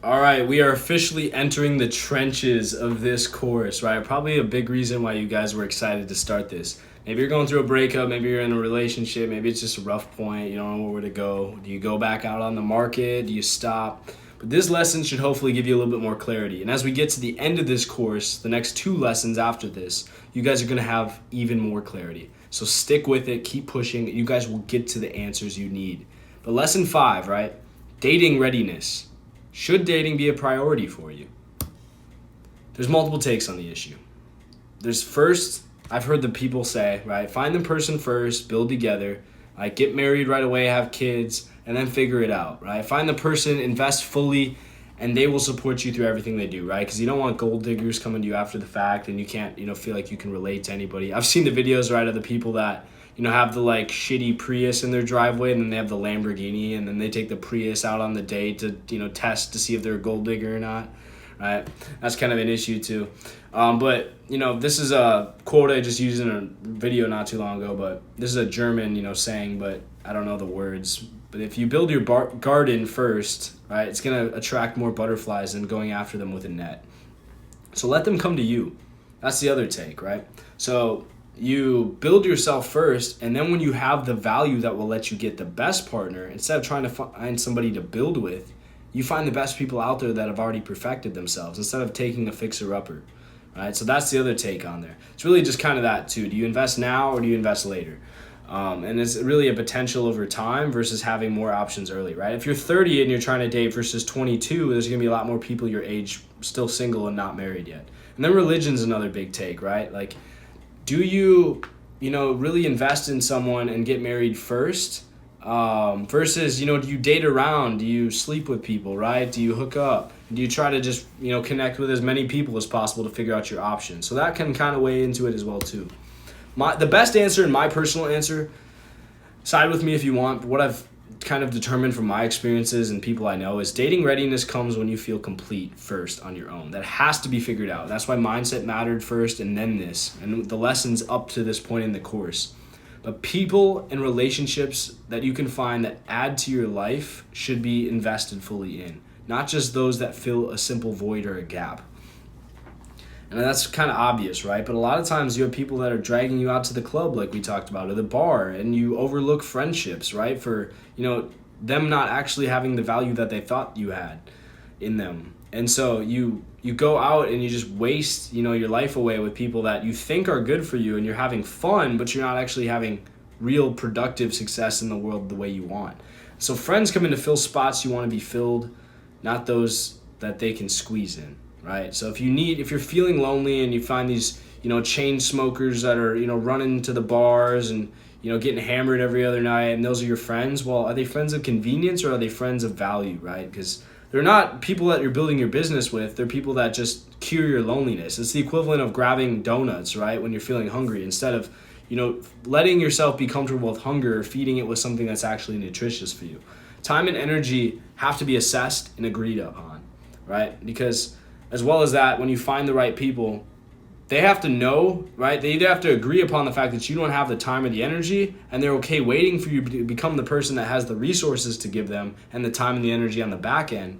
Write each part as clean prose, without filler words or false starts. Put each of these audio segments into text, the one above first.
All right, we are officially entering the trenches of this course, right? Probably a big reason why you guys were excited to start this. Maybe you're going through a breakup, maybe you're in a relationship, maybe it's just a rough point, you don't know where to go. Do you go back out on the market? Do you stop? But this lesson should hopefully give you a little bit more clarity. And as we get to the end of this course, the next two lessons after this, you guys are going to have even more clarity. So stick with it, keep pushing. You guys will get to the answers you need. But lesson 5, right? Dating readiness. Should dating be a priority for you? There's multiple takes on the issue. There's first, I've heard the people say, right, find the person first, build together, like get married right away, have kids, and then figure it out, right? Find the person, invest fully, and they will support you through everything they do, right? Because you don't want gold diggers coming to you after the fact, and you can't, feel like you can relate to anybody. I've seen the videos, right, of the people that have the like shitty Prius in their driveway, and then they have the Lamborghini, and then they take the Prius out on the date to, test to see if they're a gold digger or not, right? That's kind of an issue too. But, this is a quote I just used in a video not too long ago, but this is a German, saying, but I don't know the words. But if you build your garden first, right, it's going to attract more butterflies than going after them with a net. So let them come to you. That's the other take, right? So you build yourself first, and then when you have the value that will let you get the best partner, instead of trying to find somebody to build with, you find the best people out there that have already perfected themselves instead of taking a fixer-upper, right? So that's the other take on there. It's really just kind of that too. Do you invest now or do you invest later? And it's really a potential over time versus having more options early, right? If you're 30 and you're trying to date versus 22, there's going to be a lot more people your age still single and not married yet. And then religion's another big take, right? Like, do you, really invest in someone and get married first versus, do you date around? Do you sleep with people, right? Do you hook up? Do you try to just, connect with as many people as possible to figure out your options? So that can kind of weigh into it as well, too. The best answer and my personal answer, side with me if you want, but what I've kind of determined from my experiences and people I know is dating readiness comes when you feel complete first on your own. That has to be figured out. That's why mindset mattered first and then this, and the lessons up to this point in the course. But people and relationships that you can find that add to your life should be invested fully in, not just those that fill a simple void or a gap. And that's kind of obvious, right? But a lot of times you have people that are dragging you out to the club like we talked about, or the bar, and you overlook friendships, right? For, them not actually having the value that they thought you had in them. And so you go out and you just waste, your life away with people that you think are good for you and you're having fun, but you're not actually having real productive success in the world the way you want. So friends come in to fill spots you want to be filled, not those that they can squeeze in. Right. So if you're feeling lonely and you find these, chain smokers that are, running to the bars and, getting hammered every other night, and those are your friends, well, are they friends of convenience or are they friends of value, right? Because they're not people that you're building your business with. They're people that just cure your loneliness. It's the equivalent of grabbing donuts, right, when you're feeling hungry, instead of, letting yourself be comfortable with hunger or feeding it with something that's actually nutritious for you. Time and energy have to be assessed and agreed upon, right? Because as well as that, when you find the right people, they have to know, right? They either have to agree upon the fact that you don't have the time or the energy, and they're okay waiting for you to become the person that has the resources to give them and the time and the energy on the back end.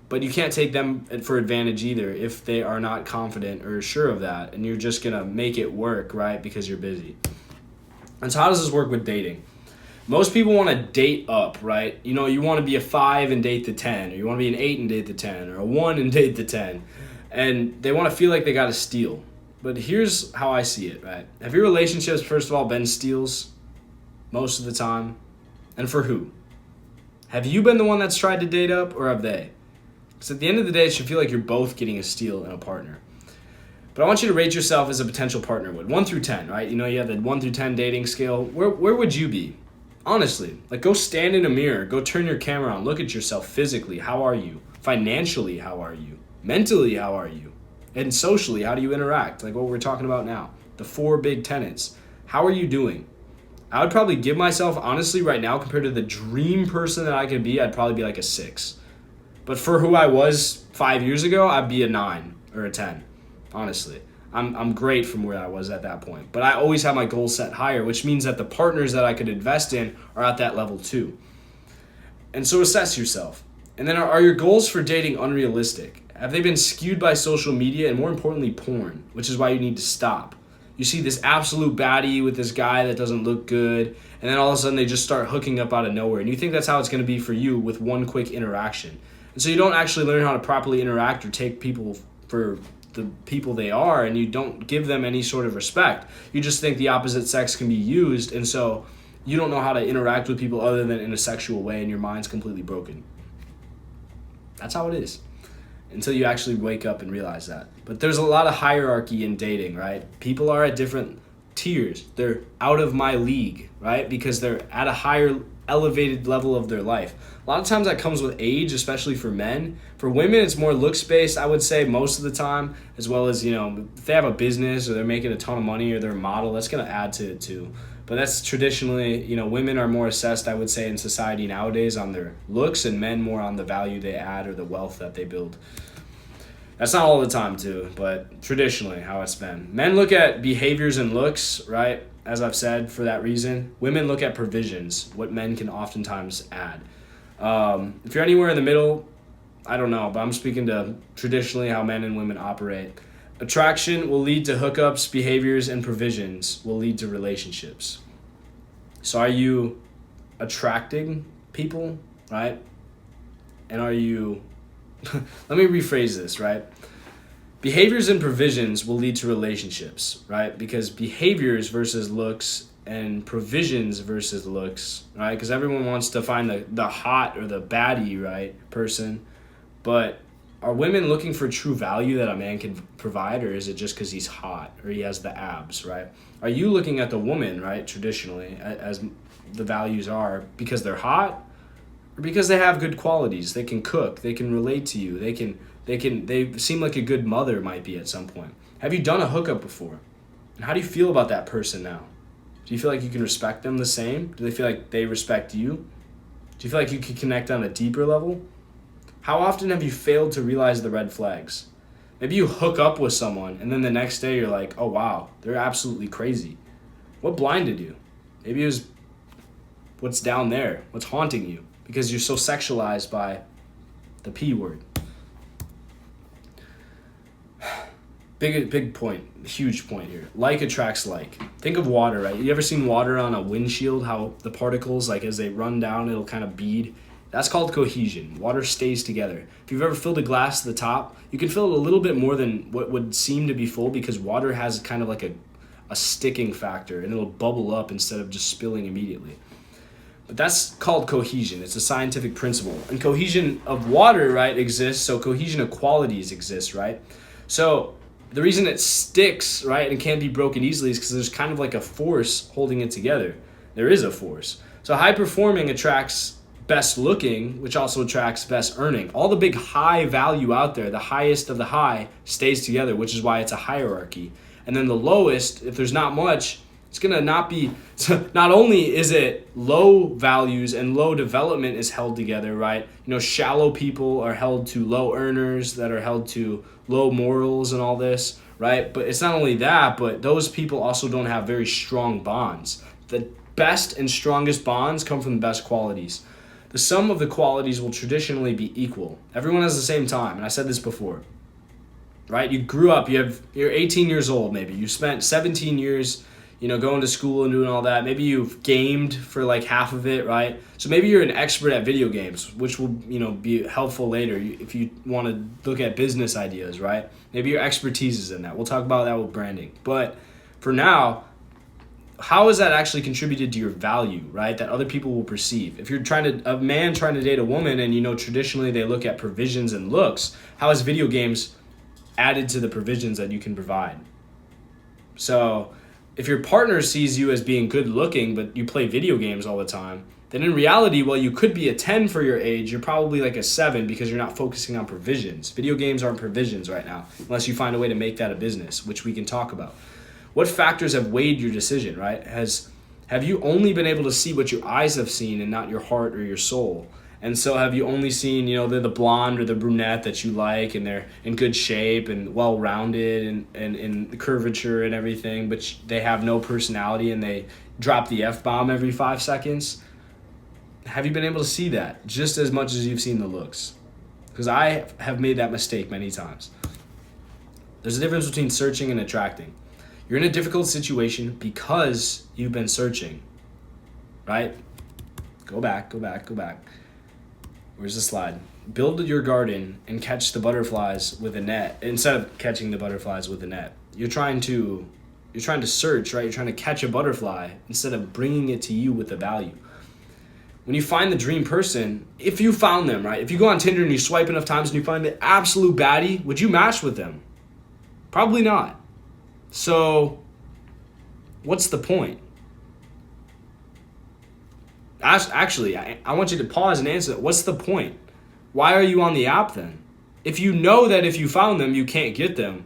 But you can't take them for advantage either if they are not confident or sure of that, and you're just going to make it work, right, because you're busy. And so how does this work with dating? Most people want to date up, right? You want to be a 5 and date the 10, or you want to be an 8 and date the 10, or a 1 and date the 10. And they want to feel like they got to steal. But here's how I see it, right? Have your relationships, first of all, been steals most of the time? And for who? Have you been the one that's tried to date up, or have they? Because at the end of the day, it should feel like you're both getting a steal in a partner. But I want you to rate yourself as a potential partner would. 1 through 10, right? You have the 1 through 10 dating scale. Where would you be? Honestly, go stand in a mirror, go turn your camera on, look at yourself physically. How are you? Financially, how are you? Mentally, how are you? And socially, how do you interact? Like what we're talking about now. The 4 big tenets. How are you doing? I would probably give myself, honestly, right now, compared to the dream person that I could be, I'd probably be like a 6. But for who I was 5 years ago, I'd be a 9 or a 10, honestly. I'm great from where I was at that point. But I always have my goals set higher, which means that the partners that I could invest in are at that level too. And so assess yourself. And then are your goals for dating unrealistic? Have they been skewed by social media and more importantly porn, which is why you need to stop. You see this absolute baddie with this guy that doesn't look good, and then all of a sudden they just start hooking up out of nowhere. And you think that's how it's going to be for you with one quick interaction. And so you don't actually learn how to properly interact or take people for the people they are, and you don't give them any sort of respect. You just think the opposite sex can be used, and so you don't know how to interact with people other than in a sexual way, and your mind's completely broken. That's how it is. Until you actually wake up and realize that. But there's a lot of hierarchy in dating, right? People are at different tiers. They're out of my league, right? Because they're at a higher elevated level of their life. A lot of times that comes with age, especially for men. For women, it's more looks based, I would say, most of the time, as well as, if they have a business or they're making a ton of money or they're a model, that's going to add to it too. But that's traditionally, women are more assessed, I would say, in society nowadays on their looks, and men more on the value they add or the wealth that they build. That's not all the time too, but traditionally how it's been. Men look at behaviors and looks, right? As I've said, for that reason. Women look at provisions, what men can oftentimes add. If you're anywhere in the middle, I don't know, but I'm speaking to traditionally how men and women operate. Attraction will lead to hookups, behaviors, and provisions will lead to relationships. So are you attracting people, right? And are you... Let me rephrase this, right? Behaviors and provisions will lead to relationships, right? Because behaviors versus looks and provisions versus looks, right? Because everyone wants to find the hot or the baddie, right, person. But are women looking for true value that a man can provide, or is it just because he's hot or he has the abs, right? Are you looking at the woman, right, traditionally, as the values are because they're hot or because they have good qualities? They can cook, they can relate to you, they seem like a good mother might be at some point. Have you done a hookup before? And how do you feel about that person now? Do you feel like you can respect them the same? Do they feel like they respect you? Do you feel like you can connect on a deeper level? How often have you failed to realize the red flags? Maybe you hook up with someone and then the next day you're like, oh wow, they're absolutely crazy. What blinded you? Maybe it was what's down there, what's haunting you, because you're so sexualized by the P word. Big point, huge point here. Like attracts like. Think of water, right? You ever seen water on a windshield, how the particles, like as they run down, it'll kind of bead? That's called cohesion. Water stays together. If you've ever filled a glass to the top, you can fill it a little bit more than what would seem to be full because water has kind of like a sticking factor and it'll bubble up instead of just spilling immediately. But that's called cohesion. It's a scientific principle. And cohesion of water, right, exists, so cohesion of qualities exists, right? So the reason it sticks, right, and can't be broken easily is because there's kind of like a force holding it together. There is a force. So high performing attracts best looking, which also attracts best earning. All the big high value out there, the highest of the high, stays together, which is why it's a hierarchy. And then the lowest, if there's not much, it's going to not be, so not only is it low values and low development is held together, right? Shallow people are held to low earners that are held to low morals and all this, right? But it's not only that, but those people also don't have very strong bonds. The best and strongest bonds come from the best qualities. The sum of the qualities will traditionally be equal. Everyone has the same time, and I said this before, right? You grew up, you're 18 years old maybe. You spent 17 years going to school and doing all that. Maybe you've gamed for like half of it, right? So maybe you're an expert at video games, which will, be helpful later if you want to look at business ideas, right? Maybe your expertise is in that. We'll talk about that with branding. But for now, how has that actually contributed to your value, right? That other people will perceive. If you're a man trying to date a woman and, traditionally they look at provisions and looks, how has video games added to the provisions that you can provide? So if your partner sees you as being good looking, but you play video games all the time, then in reality, while you could be a 10 for your age, you're probably like a 7 because you're not focusing on provisions. Video games aren't provisions right now, unless you find a way to make that a business, which we can talk about. What factors have weighed your decision, right? Have you only been able to see what your eyes have seen and not your heart or your soul? And so have you only seen, they're the blonde or the brunette that you like and they're in good shape and well-rounded and in the curvature and everything, but they have no personality and they drop the F-bomb every 5 seconds? Have you been able to see that just as much as you've seen the looks? Because I have made that mistake many times. There's a difference between searching and attracting. You're in a difficult situation because you've been searching, right? Go back. Where's the slide? Build your garden and catch the butterflies with a net instead of catching the butterflies with a net. You're trying to search, right? You're trying to catch a butterfly instead of bringing it to you with a value. When you find the dream person, if you found them, right? If you go on Tinder and you swipe enough times and you find the absolute baddie, would you match with them? Probably not. So, what's the point? Actually, I want you to pause and answer that. What's the point? Why are you on the app then? If you know that if you found them, you can't get them,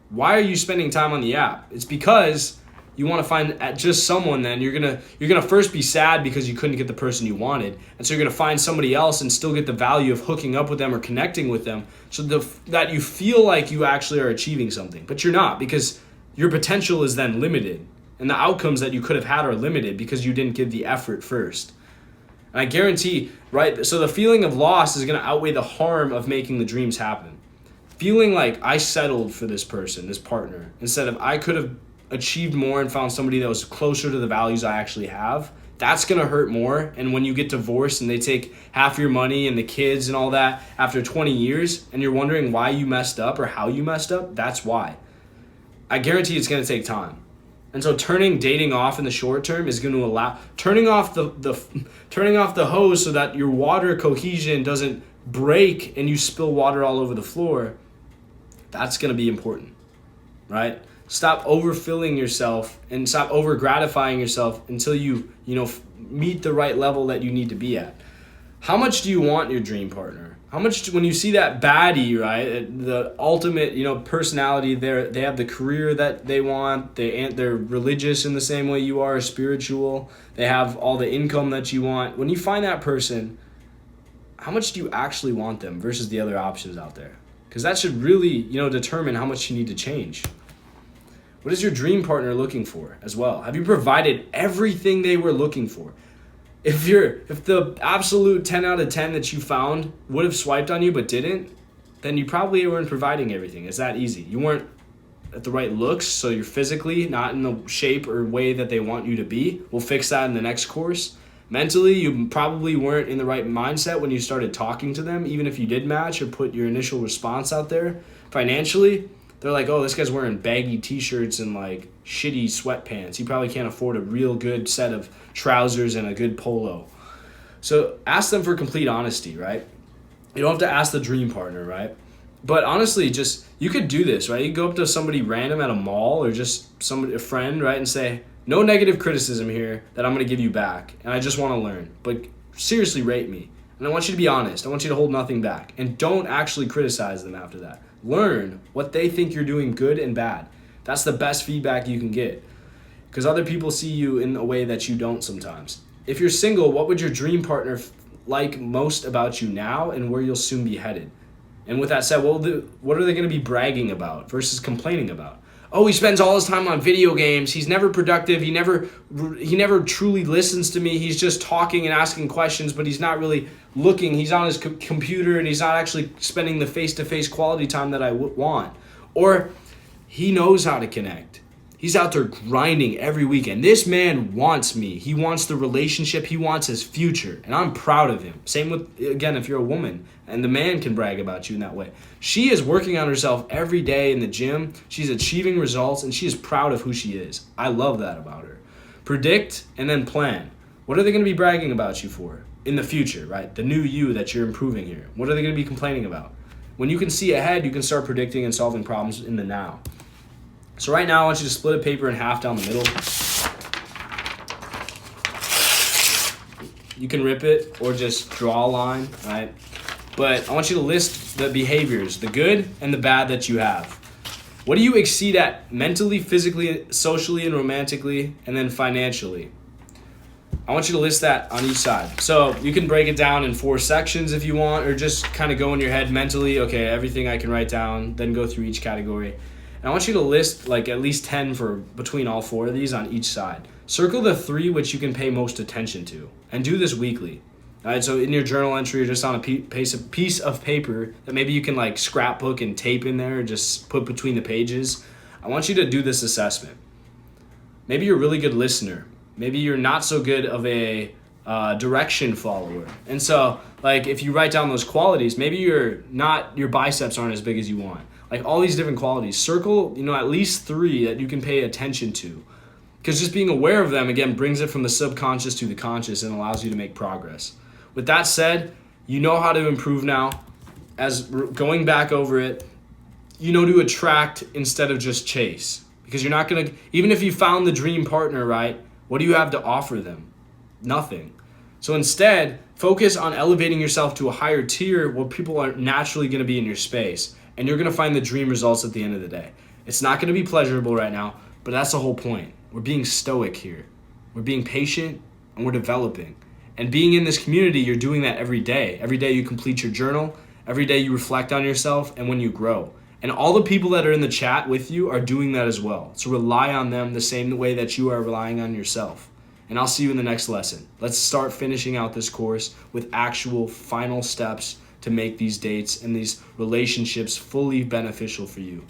why are you spending time on the app? It's because you want to find just someone. Then you're gonna first be sad because you couldn't get the person you wanted, and so you're gonna find somebody else and still get the value of hooking up with them or connecting with them, so that you feel like you actually are achieving something, but you're not, because your potential is then limited, and the outcomes that you could have had are limited because you didn't give the effort first. And I guarantee, right? So the feeling of loss is gonna outweigh the harm of making the dreams happen. Feeling like I settled for this person, this partner, instead of I could have achieved more and found somebody that was closer to the values I actually have, that's going to hurt more. And when you get divorced and they take half your money and the kids and all that after 20 years and you're wondering why you messed up or how you messed up, that's why. I guarantee it's going to take time. And so turning dating off in the short term is going to allow turning off the hose so that your water cohesion doesn't break and you spill water all over the floor. That's going to be important, right? Stop overfilling yourself and stop over gratifying yourself until you meet the right level that you need to be at. How much do you want your dream partner? How much when you see that baddie, right? The ultimate, personality. They have the career that they want. They're religious in the same way you are, spiritual. They have all the income that you want. When you find that person, how much do you actually want them versus the other options out there? Because that should really, determine how much you need to change. What is your dream partner looking for as well? Have you provided everything they were looking for? If the absolute 10 out of 10 that you found would have swiped on you but didn't, then you probably weren't providing everything. It's that easy. You weren't at the right looks, so you're physically not in the shape or way that they want you to be. We'll fix that in the next course. Mentally, you probably weren't in the right mindset when you started talking to them, even if you did match or put your initial response out there. Financially, they're like, oh, this guy's wearing baggy t-shirts and like shitty sweatpants. He probably can't afford a real good set of trousers and a good polo. So ask them for complete honesty, right? You don't have to ask the dream partner, right? But honestly, you could do this, right? You go up to somebody random at a mall or just a friend, right? And say, no negative criticism here that I'm going to give you back. And I just want to learn. But seriously rate me. And I want you to be honest. I want you to hold nothing back. And don't actually criticize them after that. Learn what they think you're doing good and bad. That's the best feedback you can get. Because other people see you in a way that you don't sometimes. If you're single, what would your dream partner like most about you now and where you'll soon be headed? And with that said, what are they going to be bragging about versus complaining about? Oh, he spends all his time on video games. He's never productive. He never truly listens to me. He's just talking and asking questions, but he's not really looking. He's on his computer and he's not actually spending the face-to-face quality time that I want. Or he knows how to connect. He's out there grinding every weekend. This man wants me. He wants the relationship. He wants his future. And I'm proud of him. Same with, again, if you're a woman and the man can brag about you in that way. She is working on herself every day in the gym. She's achieving results and she is proud of who she is. I love that about her. Predict and then plan. What are they going to be bragging about you for in the future, right? The new you that you're improving here. What are they going to be complaining about? When you can see ahead, you can start predicting and solving problems in the now. So right now, I want you to split a paper in half down the middle. You can rip it or just draw a line, right? But I want you to list the behaviors, the good and the bad that you have. What do you exceed at mentally, physically, socially, and romantically, and then financially? I want you to list that on each side. So you can break it down in 4 sections if you want, or just kind of go in your head mentally, okay, everything I can write down, then go through each category. And I want you to list like at least 10 for between all 4 of these on each side. Circle the 3 which you can pay most attention to, and do this weekly. All right, so in your journal entry or just on a piece of paper that maybe you can like scrapbook and tape in there or just put between the pages, I want you to do this assessment. Maybe you're a really good listener. Maybe you're not so good of a direction follower. And so, like, if you write down those qualities, maybe your biceps aren't as big as you want. Like all these different qualities, circle, at least 3 that you can pay attention to. Because just being aware of them, again, brings it from the subconscious to the conscious and allows you to make progress. With that said, you know how to improve now. As going back over it, to attract instead of just chase. Because you're not going to, even if you found the dream partner, right, what do you have to offer them? Nothing. So instead, focus on elevating yourself to a higher tier where people are naturally going to be in your space. And you're going to find the dream results at the end of the day. It's not going to be pleasurable right now, but that's the whole point. We're being stoic here. We're being patient and we're developing. And being in this community, you're doing that every day. Every day you complete your journal. Every day you reflect on yourself and when you grow. And all the people that are in the chat with you are doing that as well. So rely on them the same way that you are relying on yourself. And I'll see you in the next lesson. Let's start finishing out this course with actual final steps to make these dates and these relationships fully beneficial for you.